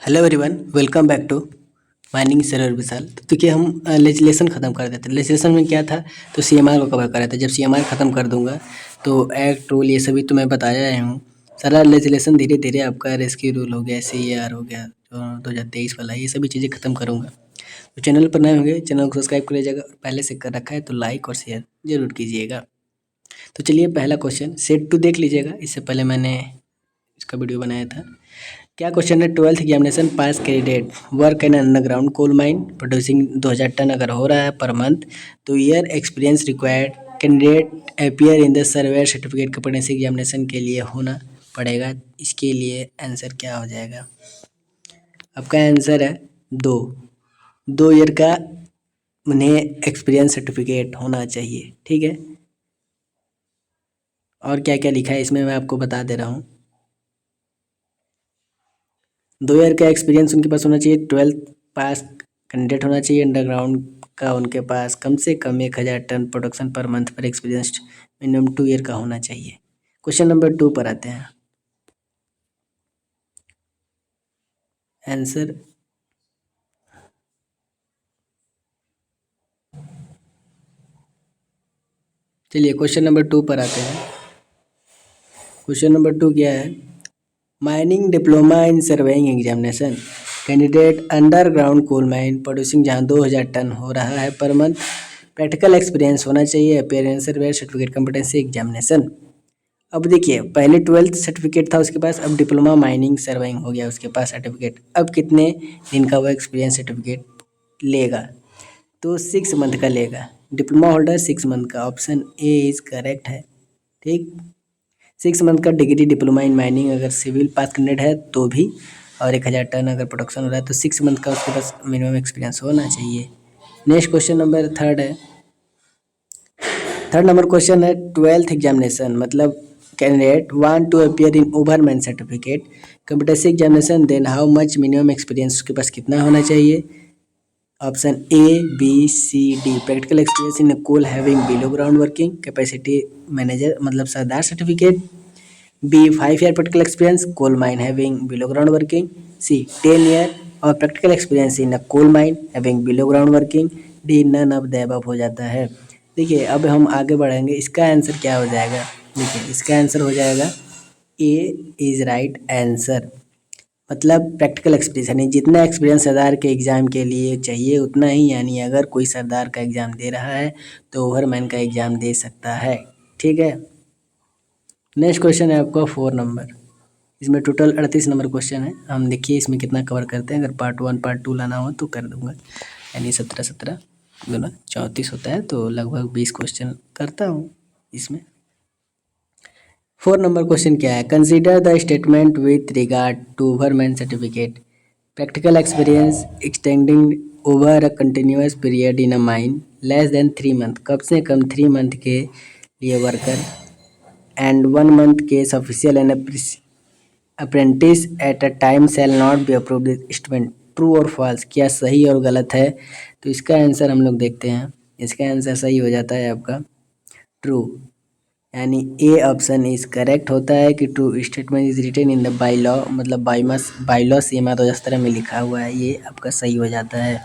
Hello everyone, welcome back to mining surveyor Vishal. तो देखिए हम लेजिस्लेशन ख़त्म कर देते हैं। लेजिस्लेशन में क्या था, तो सीएमआर को कवर कर रहा था। जब सीएमआर ख़त्म कर दूंगा तो एक्ट रूल ये सभी तो मैं बताया ही हूँ। सारा लेजिस्लेशन धीरे धीरे आपका रेस्क्यू रूल हो गया, सीएआर हो गया, जो 2023 वाला, ये सभी चीज़ें ख़त्म करूँगा। तो चैनल पर नए होंगे, चैनल को सब्सक्राइब कर लीजिएगा और पहले से कर रखा है तो लाइक और शेयर जरूर कीजिएगा। तो चलिए पहला क्वेश्चन सेट टू देख लीजिएगा। इससे पहले मैंने इसका वीडियो बनाया था। क्या क्वेश्चन है, 12th examination pass candidate work in underground coal mine producing 2000 ton अगर हो रहा है पर मंथ, तो year experience required candidate appear in the surveyor certificate competency examination के लिए होना पड़ेगा। इसके लिए आंसर क्या हो जाएगा? आपका आंसर है दो ईयर का उन्हें एक्सपीरियंस सर्टिफिकेट होना चाहिए। ठीक है, और क्या क्या लिखा है इसमें मैं आपको बता दे रहा हूँ। 2 ईयर का एक्सपीरियंस उनके पास होना चाहिए, 12th पास कैंडिडेट होना चाहिए, अंडरग्राउंड का उनके पास कम से कम 1000 टन प्रोडक्शन पर मंथ पर एक्सपीरियंस मिनिमम 2 ईयर का होना चाहिए। क्वेश्चन नंबर 2 पर आते हैं। आंसर चलिए क्वेश्चन नंबर 2 पर आते हैं। क्वेश्चन नंबर 2 क्या है? Mining diploma in surveying examination candidate underground coal mine producing जहाँ 2000 टन हो रहा है पर मंथ, प्रैक्टिकल एक्सपीरियंस होना चाहिए, appearance surveyor certificate competency examination. अब देखिए पहले 12th सर्टिफिकेट था उसके पास, अब डिप्लोमा माइनिंग सर्वेइंग हो गया उसके पास सर्टिफिकेट। अब कितने दिन का वो एक्सपीरियंस सर्टिफिकेट लेगा? तो 6 मंथ का लेगा। डिप्लोमा होल्डर 6 मंथ का, ऑप्शन ए इज करेक्ट है। ठीक, 6 मंथ का डिग्री डिप्लोमा इन माइनिंग अगर सिविल पास कैंडिडेट है तो भी, और 1000 टन अगर प्रोडक्शन हो रहा है तो 6 मंथ का उसके पास मिनिमम एक्सपीरियंस होना चाहिए। नेक्स्ट क्वेश्चन नंबर थर्ड है। थर्ड नंबर क्वेश्चन है, 12th एग्जामिनेशन मतलब candidate want to appear in overman certificate competency examination, then how much minimum experience उसके पास कितना होना चाहिए? Option A B C D. Practical experience in coal having below ground working capacity manager मतलब sardar certificate. B 5 year practical experience coal mine having below ground working. C 10 year और practical experience in a coal mine having below ground working. D none of the above हो जाता है। देखिए अब हम आगे बढ़ेंगे, इसका आंसर क्या हो जाएगा? देखिए इसका आंसर हो जाएगा ए इज राइट आंसर। मतलब प्रैक्टिकल एक्सपीरियंस यानी जितना एक्सपीरियंस सरदार के एग्ज़ाम के लिए चाहिए उतना ही, यानी अगर कोई सरदार का एग्ज़ाम दे रहा है तो ओवरमैन का एग्ज़ाम दे सकता है। ठीक है, नेक्स्ट क्वेश्चन है आपका 4 नंबर। इसमें टोटल 38 नंबर क्वेश्चन है। हम देखिए इसमें कितना कवर करते हैं। अगर पार्ट 1 पार्ट 2 लाना हो तो कर दूंगा, यानी 17 दोनों 34 होता है तो लगभग 20 क्वेश्चन करता हूँ इसमें। 4 नंबर क्वेश्चन क्या है? Consider the statement with regard to overman certificate practical experience extending over a continuous period in a mine less than 3 month, कम से कम 3 मंथ के लिए worker and 1 month case official and apprentice at a time shall not be approved statement true और false. क्या सही और गलत है? तो इसका आंसर हम लोग देखते हैं। इसका आंसर सही हो जाता है आपका ट्रू, यानी ए ऑप्शन इज करेक्ट होता है कि true statement is written in the bylaw, मतलब बाई लॉ सीमा 2017 में लिखा हुआ है, ये आपका सही हो जाता है।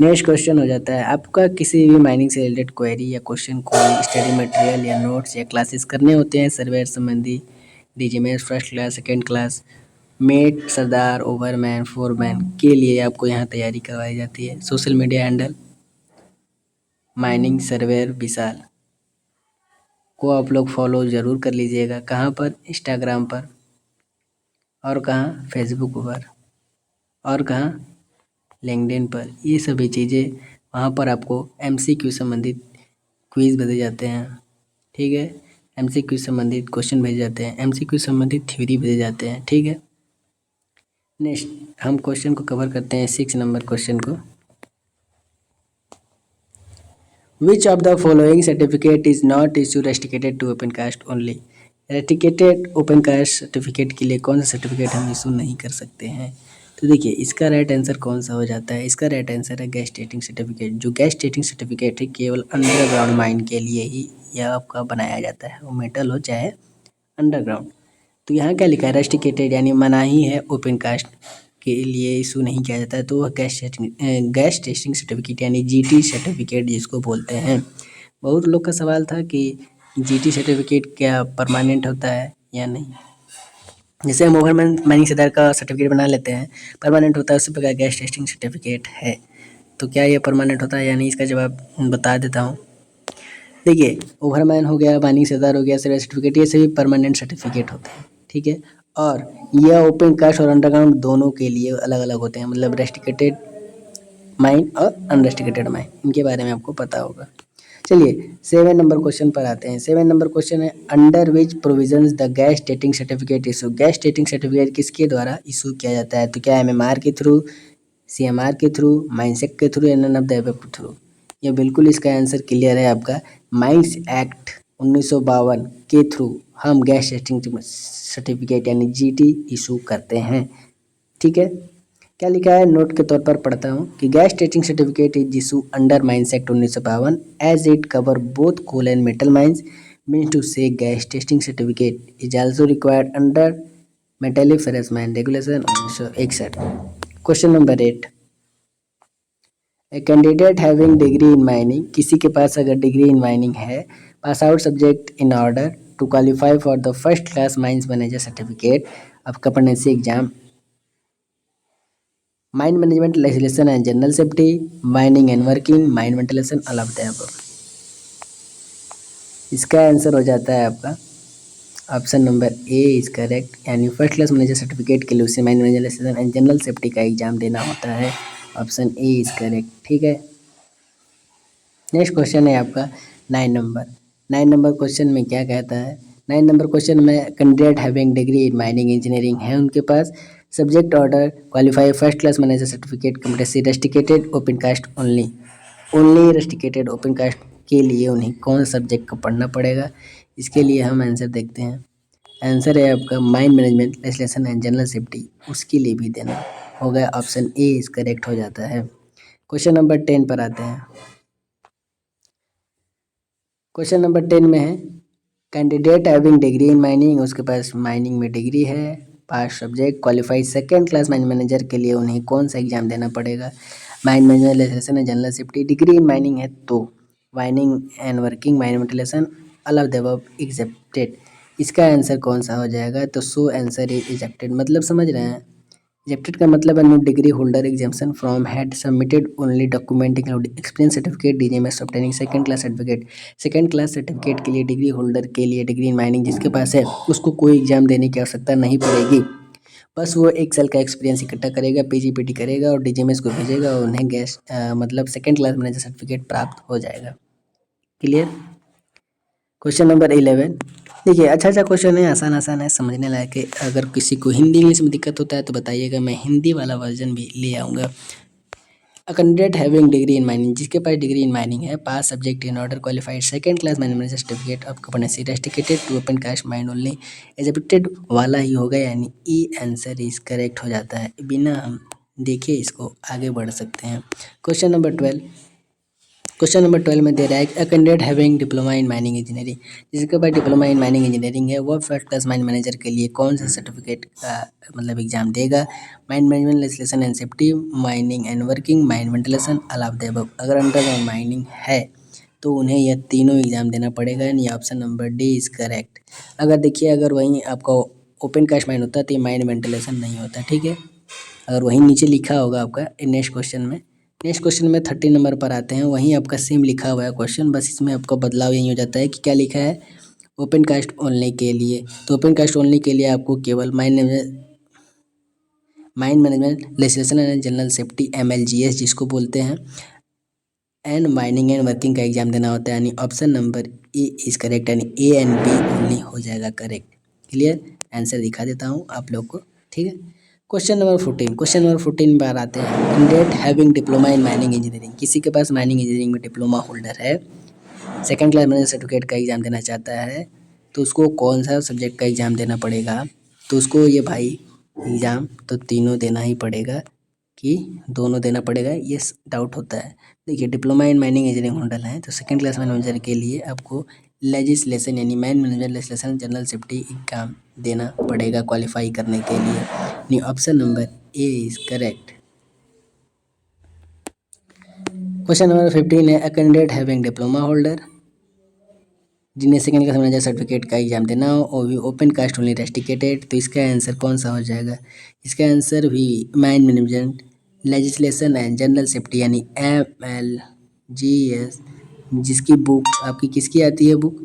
नेक्स्ट क्वेश्चन हो जाता है आपका, किसी भी माइनिंग से रिलेटेड क्वेरी या क्वेश्चन कोई स्टडी मटेरियल या नोट्स या क्लासेस करने होते हैं सर्वेयर संबंधी, DGMS first class second class, mate sardar overman foreman के लिए आपको यहाँ तैयारी करवाई जाती है। Social media handle mining surveyor Vishal को आप लोग फॉलो ज़रूर कर लीजिएगा। कहाँ पर? इंस्टाग्राम पर, और कहाँ? फेसबुक पर, और कहाँ? लिंक्डइन पर। ये सभी चीज़ें वहाँ पर आपको एमसीक्यू संबंधित क्विज़ भेजे जाते हैं। ठीक है, एमसीक्यू संबंधित क्वेश्चन भेजे जाते हैं, एमसीक्यू संबंधित थ्योरी भेजे जाते हैं। ठीक है, नेक्स्ट हम क्वेश्चन को कवर करते हैं 6 नंबर क्वेश्चन को। Which of the following certificate is not issued restricted to open caste only? Restricted open cast certificate के लिए कौन सा सर्टिफिकेट हम इशू नहीं कर सकते हैं? तो देखिए इसका राइट आंसर कौन सा हो जाता है? इसका राइट आंसर है गैस स्टेटिंग सर्टिफिकेट। जो गैस स्टेटिंग सर्टिफिकेट है केवल अंडरग्राउंड माइन के लिए ही यह आपका बनाया जाता है, वो मेटल हो चाहे अंडरग्राउंड। तो यहाँ क्या लिखा है? रेस्ट्रिकेटेड यानी मनाही है ओपन कास्ट के लिए इशू नहीं किया जाता है तो वह गैस टेस्टिंग सर्टिफिकेट यानी जीटी सर्टिफिकेट जिसको बोलते हैं। बहुत लोग का सवाल था कि जीटी सर्टिफिकेट क्या परमानेंट होता है या नहीं। जैसे हम ओवरमैन माइनिंग सेलर का सर्टिफिकेट बना लेते हैं, परमानेंट होता है, उसी प्रकार गैस टेस्टिंग सर्टिफिकेट है। तो क्या ये परमानेंट होता है या नहीं, इसका जवाब बता देता हूँ। देखिए, ओवरमैन हो गया, माइनिंग सेलर हो गया, सर्वे सर्टिफिकेट, ये सभी परमानेंट सर्टिफिकेट होते हैं, ठीक है। और यह ओपन कास्ट और अंडरग्राउंड दोनों के लिए अलग अलग होते हैं, मतलब रेस्ट्रिक्टेड माइन और अनरेस्ट्रिक्टेड माइन, इनके बारे में आपको पता होगा। चलिए 7 नंबर क्वेश्चन पर आते हैं। 7 नंबर क्वेश्चन है, under which provisions the gas dating certificate issue. Gas dating certificate किसके द्वारा इशू किया जाता है? तो क्या एमएमआर के थ्रू, सीएमआर के थ्रू, माइंसेक के थ्रू या नन ऑफ द अबव के थ्रू? ये बिल्कुल इसका आंसर क्लियर है आपका। माइंस एक्ट 1952 के थ्रू हम गैस डेटिंग सर्टिफिकेट यानी जीटी इशू करते हैं, ठीक है। क्या लिखा है, नोट के तौर पर पढ़ता हूँ कि gas testing certificate is issue under mines act 1952 as it cover both coal and metal mines. Means to say gas testing certificate is also required under metallic ferrous mine regulation 1961। Question number 8, a candidate having degree in mining, किसी के पास अगर degree in mining है, pass out subject in order to qualify for the first class mines manager certificate of competency exam, mind management legislation and general safety, mining and working, mind ventilation, all of the above. इसका answer हो जाता है आपका option number A is correct, यानी first class manager certificate के लिए उसे mind management and general safety का एग्जाम देना होता है। ऑप्शन ए इज करेक्ट, ठीक है। नेक्स्ट क्वेश्चन है आपका 9 नंबर। 9 नंबर क्वेश्चन में क्या कहता है? 9 नंबर क्वेश्चन में candidate having degree in mining engineering है उनके पास, subject order qualify first class manager certificate competency restricted open cast only, only restricted open cast के लिए उन्हें कौन सब्जेक्ट को पढ़ना पड़ेगा? इसके लिए हम आंसर देखते हैं। आंसर है आपका mind management legislation and general safety, उसके लिए भी देना होगा। ऑप्शन ए इज करेक्ट हो जाता है। क्वेश्चन नंबर 10 पर आते हैं। क्वेश्चन नंबर 10 में है, candidate having degree in mining, उसके पास माइनिंग में डिग्री है, pass subject qualified second class mining manager के लिए उन्हें कौन सा एग्जाम देना पड़ेगा? Mind management legislation and general safety. Degree in mining है तो mining and working, mind ventilation, all of the above accepted. इसका आंसर कौन सा हो जाएगा? तो सो आंसर इज एक्सेप्टेड, मतलब समझ रहे हैं, रिजेक्टेड का मतलब है no degree holder exemption from had submitted only document including experience certificate DGMS obtaining second class certificate. Second class certificate के लिए डिग्री होल्डर के लिए डिग्री इन माइनिंग जिसके पास है उसको कोई एग्जाम देने की आवश्यकता नहीं पड़ेगी, बस वो 1 साल का एक्सपीरियंस इकट्ठा करेगा, पीजीपीटी करेगा और डीजीएमएस को भेजेगा और उन्हें मतलब सेकंड क्लास मैनेजर सर्टिफिकेट प्राप्त हो जाएगा। क्लियर? क्वेश्चन नंबर 11, देखिए अच्छा क्वेश्चन है, आसान है, समझने लायक है। अगर किसी को हिंदी इंग्लिश में दिक्कत होता है तो बताइएगा, मैं हिंदी वाला वर्जन भी ले आऊँगा। A candidate having degree in mining, जिसके पास डिग्री इन माइनिंग है, pass subject in order qualified second class management certificate of competency restricted to open cast mine only, educated वाला ही होगा, यानी ई आंसर इज करेक्ट हो जाता है। बिना हम देखिए इसको आगे बढ़ सकते हैं। क्वेश्चन नंबर 12, क्वेश्चन नंबर 12 में दे रहा है a candidate having diploma in mining engineering, जिसके पास डिप्लोमा इन माइनिंग इंजीनियरिंग है, वह फर्स्ट क्लास माइन मैनेजर के लिए कौन सा सर्टिफिकेट का मतलब एग्जाम देगा? Mine management legislation and safety, mining and working, mine ventilation, all of the above. अगर अंडरग्राउंड माइनिंग है तो उन्हें यह तीनों एग्जाम देना पड़ेगा, यानी option number D is correct. अगर देखिए, अगर वहीं आपका ओपन कास्ट माइन होता तो ये माइन वेंटिलेशन नहीं होता, ठीक है। अगर वहीं नीचे लिखा होगा आपका नेक्स्ट क्वेश्चन में। नेक्स्ट क्वेश्चन में 30 नंबर पर आते हैं, वहीं आपका सेम लिखा हुआ है क्वेश्चन, बस इसमें आपका बदलाव यही हो जाता है कि क्या लिखा है, ओपन कास्ट ओनली के लिए। तो ओपन कास्ट ओनली के लिए आपको केवल mind management legislation and general safety MLGS जिसको बोलते हैं एंड माइनिंग एंड वर्किंग का एग्जाम देना होता है, यानी option number A is correct, यानी ए एंड बी ओनली हो जाएगा करेक्ट। क्लियर? आंसर दिखा देता हूँ आप लोग को, ठीक है। क्वेश्चन नंबर 14, क्वेश्चन नंबर 14 पर आते हैं, candidate having diploma in mining engineering, किसी के पास माइनिंग इंजीनियरिंग में डिप्लोमा होल्डर है, सेकंड क्लास मैनेजर सर्टिफिकेट का एग्जाम देना चाहता है, तो उसको कौन सा सब्जेक्ट का एग्जाम देना पड़ेगा? तो उसको ये भाई एग्ज़ाम तो तीनों देना ही पड़ेगा कि दोनों देना पड़ेगा, ये डाउट होता है। देखिए, diploma in mining engineering holder है तो सेकंड क्लास मैनेजर के लिए आपको लेजिस्लेशन यानी mine management legislation general safety exam देना पड़ेगा क्वालिफाई करने के लिए। यानी option number A is correct. Question number 15 है, a candidate having diploma holder जिन्हें सेकंड क्लास मैनेजर सर्टिफिकेट का एग्जाम देना हो और भी ओपन कास्ट ओनली रेस्टिकेटेड, तो इसका आंसर कौन सा हो जाएगा? इसका आंसर भी mine management legislation and general safety यानी MLGS, जिसकी बुक आपकी किसकी आती है बुक?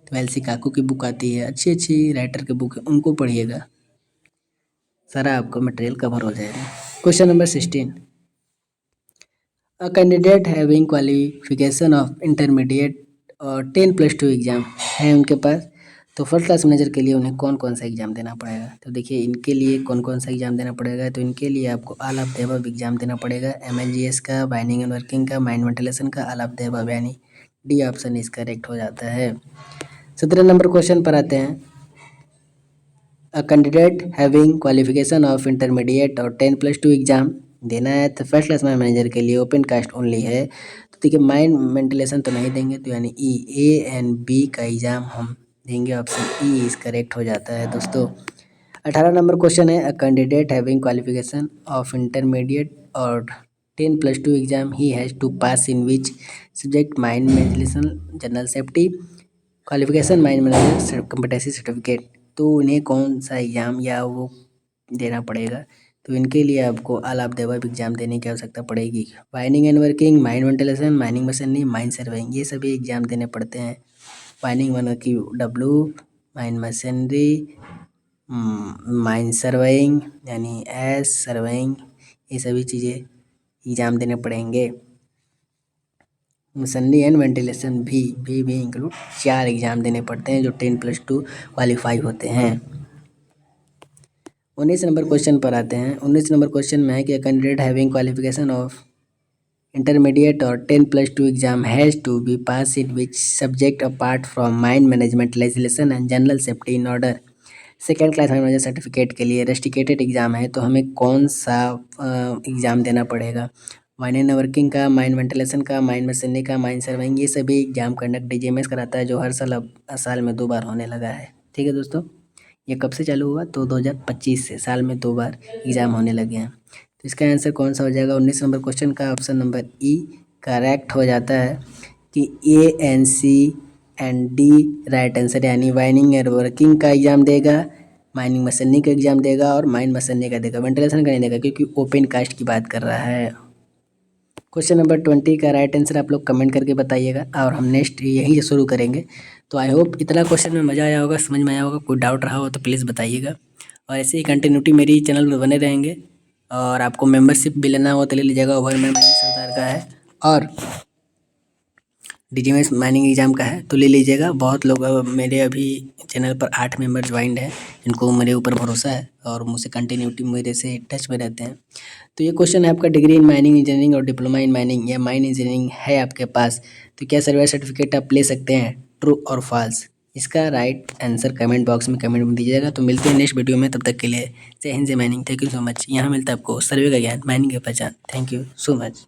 तो एलसी काकू की बुक आती है, अच्छी अच्छी राइटर की बुक है, उनको पढ़िएगा, सारा आपको मटेरियल कवर हो जाएगा। Question number 16, a candidate having qualification of intermediate और 10+2 एग्ज़ाम है उनके पास, तो फर्स्ट क्लास मैनेजर के लिए उन्हें कौन कौन सा एग्ज़ाम देना पड़ेगा? तो देखिए इनके लिए कौन कौन सा एग्ज़ाम देना पड़ेगा, तो इनके लिए आपको all of the above exam देना पड़ेगा, MLGS का, बाइंडिंग एंड वर्किंग का, माइंड वेंटिलेशन का, ऑल ऑफ द अबव, यानी डी ऑप्शन इस करेक्ट हो जाता है। 17 नंबर क्वेश्चन पर आते हैं, अ candidate having qualification of intermediate और 10+2 एग्ज़ाम देना है, तो फर्स्ट क्लास मैनेजर के लिए ओपन कास्ट ओनली है, तो देखिए माइंड वेंटिलेशन तो नहीं देंगे, तो यानी ई, A एंड B का एग्ज़ाम हम देंगे, ऑप्शन ई इज करेक्ट हो जाता है दोस्तों। 18 नंबर क्वेश्चन है, a candidate having qualification of intermediate और 10+2 exam he has to pass in which subject mind ventilation general safety qualification mind manager competency certificate, तो उन्हें कौन सा एग्ज़ाम या वो देना पड़ेगा? तो इनके लिए आपको all of the above exam देने की आवश्यकता पड़ेगी, binding and working, mind ventilation, mining machinery, mind surveying, ये सभी एग्ज़ाम देने पड़ते हैं। Binding working W, mind machinery, mind surveying यानी S, सर्वेइंग, ये सभी चीज़ें एग्ज़ाम देने पड़ेंगे। मशीनरी एंड वेंटिलेशन भी इंक्लूड 4 एग्ज़ाम देने पड़ते हैं जो 10+2 क्वालिफाई होते हैं। 19 नंबर क्वेश्चन पर आते हैं। 19 नंबर क्वेश्चन में है कि candidate having qualification of intermediate और 10+2 exam has to be pass in which subject apart from mind management legislation and general safety in order. Second class manager certificate के लिए rusticated exam है, तो हमें कौन सा एग्ज़ाम देना पड़ेगा? माइंड एंड वर्किंग का, माइंड वेंटिलेशन का, माइंड मशीनरी का, माइंड सर्वेइंग, ये सभी एग्जाम कंडक्ट DGMS कराता है, जो हर साल अब साल में 2 बार होने लगा है। ठीक है दोस्तों, ये कब से चालू हुआ? तो 2025 से साल में 2 बार एग्ज़ाम होने लगे हैं। तो इसका आंसर कौन सा हो जाएगा? 19 नंबर क्वेश्चन का ऑप्शन नंबर ई करेक्ट हो जाता है कि ANC and D right answer, यानी माइनिंग एंड वर्किंग का एग्ज़ाम देगा, माइनिंग मशीनरी का एग्ज़ाम देगा और माइंड मशीनरी का देगा, वेंटिलेशन का नहीं देगा क्योंकि ओपन कास्ट की बात कर रहा है। क्वेश्चन नंबर 20 का राइट आंसर आप लोग कमेंट करके बताइएगा और हम नेक्स्ट यहीं से शुरू करेंगे। तो आई होप इतना क्वेश्चन में मज़ा आया होगा, समझ में आया होगा। कोई डाउट रहा हो तो प्लीज़ बताइएगा और ऐसे ही कंटिन्यूटी मेरी चैनल पर बने रहेंगे। और आपको मेंबरशिप भी लेना हो तो ले लीजिएगा, ओवर मेंबर सरदार का है और DGMS माइनिंग एग्ज़ाम का है तो ले लीजिएगा। बहुत लोग मेरे अभी चैनल पर 8 मेंबर ज्वाइंड हैं, इनको मेरे ऊपर भरोसा है और मुझसे कंटिन्यूटी मेरे से टच में रहते हैं। तो ये क्वेश्चन है आपका, डिग्री इन माइनिंग इंजीनियरिंग और डिप्लोमा इन माइनिंग या माइन इंजीनियरिंग है आपके पास, तो क्या सर्वे सर्टिफिकेट आप ले सकते हैं? ट्रू और फॉल्स? इसका राइट आंसर कमेंट बॉक्स में कमेंट में दीजिएगा। तो मिलते हैं नेक्स्ट वीडियो में, तब तक के लिए जय हिंद, जय mining. Thank you so much. यहाँ मिलता है आपको सर्वे का ज्ञान, माइनिंग की पहचान। Thank you so much.